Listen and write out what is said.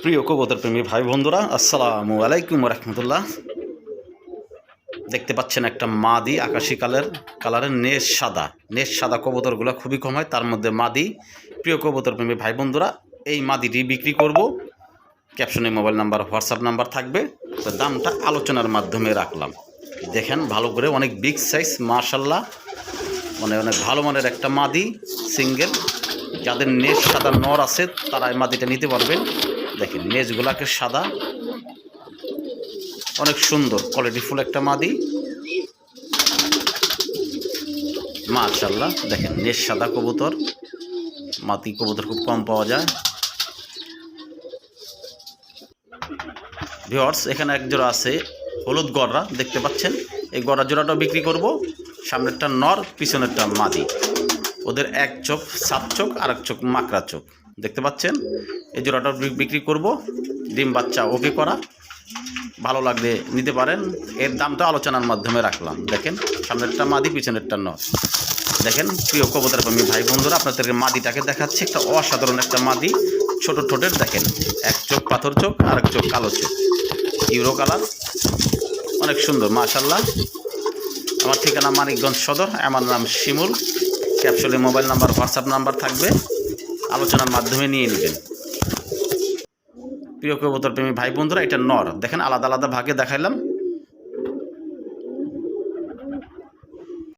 প্রিয় কবুতর প্রেমী ভাই বন্ধুরা, আসসালামু আলাইকুম রহমতুল্লাহ। দেখতে পাচ্ছেন একটা মাদি আকাশি কালারের নেশ সাদা কবুতরগুলো খুবই কম হয়, তার মধ্যে মাদি। প্রিয় কবুতর প্রেমী ভাই বন্ধুরা, এই মাদিটি বিক্রি করব। ক্যাপশনে মোবাইল নাম্বার, হোয়াটসঅ্যাপ নাম্বার থাকবে। তো দামটা আলোচনার মাধ্যমে রাখলাম। দেখেন ভালো করে, অনেক বিগ সাইজ মাশাল্লাহ, অনেক ভালো মানের একটা মাদি সিঙ্গেল। যাদের নেশ সাদা নর আছে তারা এই মাদিটা নিতে পারবেন। দেখেন নেজগুলাকে সাদা, অনেক সুন্দর কোয়ালিটিফুল একটা মাদি মাশাআল্লাহ। দেখেন নেজ সাদা কবুতর, মাদি কবুতর খুব কম পাওয়া যায়। ভিউয়ার্স, এখানে এক জোড়া আছে হলুদ গররা, দেখতে পাচ্ছেন। এই গররা জোড়াটাও বিক্রি করব। সামনেরটা নর, পিছনেরটা মাদি। ওদের এক চোখ সাত চোখ, আর এক চোখ মাকড়া চোখ, দেখতে পাচ্ছেন। এই জোড়াটাও বিক্রি করব। ডিম বাচ্চা ওকে করা, ভালো লাগলে নিতে পারেন। এর দামটা আলোচনার মাধ্যমে রাখলাম। দেখেন সামনেরটা মাদি, পিছনেরটা নর। দেখেন প্রিয় কবুতর প্রেমী ভাই বন্ধুরা, আপনাদেরকে মাদিটাকে দেখাচ্ছি। একটা অসাধারণ একটা মাদি, ছোট ঠোঁটের। দেখেন এক চোখ পাথর চোখ, আর এক চোখ কালো চোখ, ইউরো কালার, অনেক সুন্দর মাশাল্লাহ। আমার ঠিকানা মানিকগঞ্জ সদর, আমার নাম শিমুল। ক্যাপশনে মোবাইল নাম্বার, হোয়াটসঅ্যাপ নাম্বার থাকবে, আলোচনার মাধ্যমে নিয়ে নেবেন। প্রিয় কবুতর প্রেমী ভাই বন্ধুরা, এটা নর। দেখেন আলাদা আলাদা ভাগে দেখাইলাম।